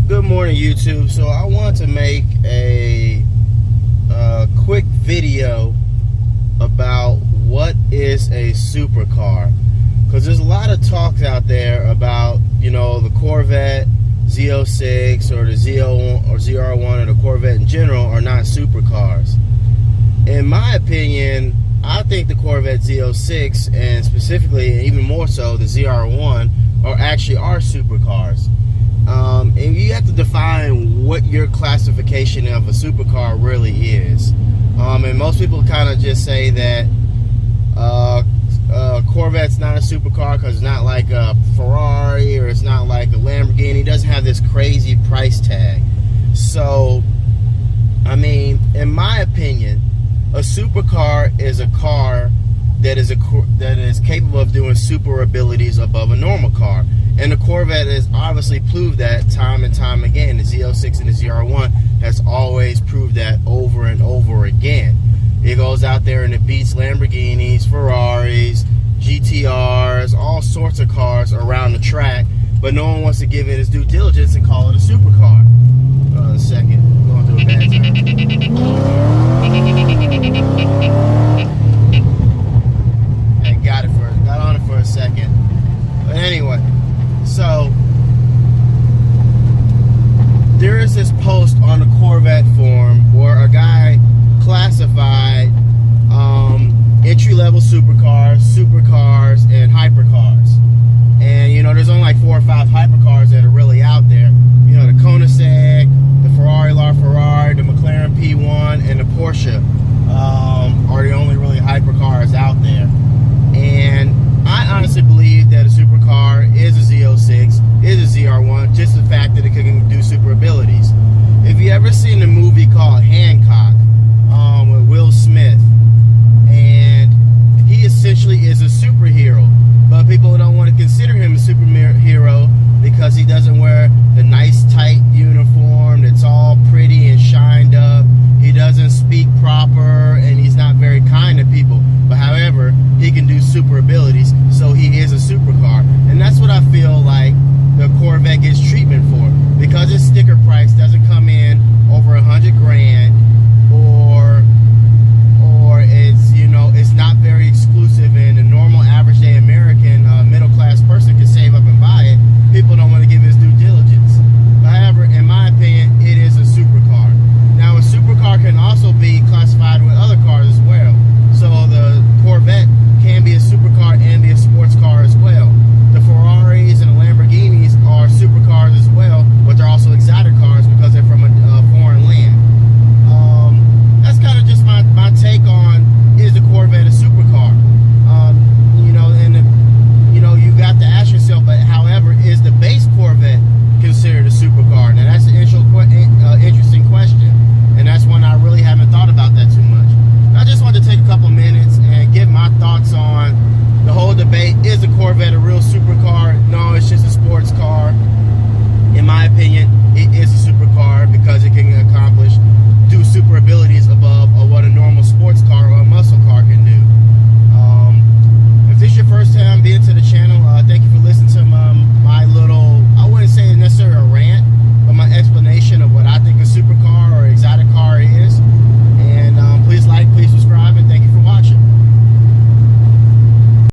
Good morning, YouTube. So I want to make a quick video about what is a supercar, because there's a lot of talks out there about, you know, the Corvette Z06 or the Z01 or ZR1 or the Corvette in general are not supercars. In my opinion, I think the Corvette Z06 and specifically, and even more so, the ZR1 are supercars. And you have to define what your classification of a supercar really is. And most people kind of just say that Corvette's not a supercar because it's not like a Ferrari or it's not like a Lamborghini. It doesn't have this crazy price tag. So, I mean, in my opinion, a supercar is a car that is capable of doing super abilities above a normal car. And the Corvette has obviously proved that time and time again. The Z06 and the ZR1 has always proved that over and over again. It goes out there and it beats Lamborghinis, Ferraris, GTRs, all sorts of cars around the track, but no one wants to give it its due diligence and call it a supercar. Hold on a second, going through a bad turn. I got on it for a second. But anyway. So, there is this post on the Corvette forum where a guy classified entry-level supercars, and hypercars. And, you know, there's only like 4 or 5 hypercars that are really out there. You know, the Koenigsegg, the Ferrari LaFerrari, the McLaren P1, and the Porsche are the only really hypercars out there. And I honestly believe that a supercar is a Z06, is a ZR1, just the fact that it can do super abilities. If you ever seen the movie called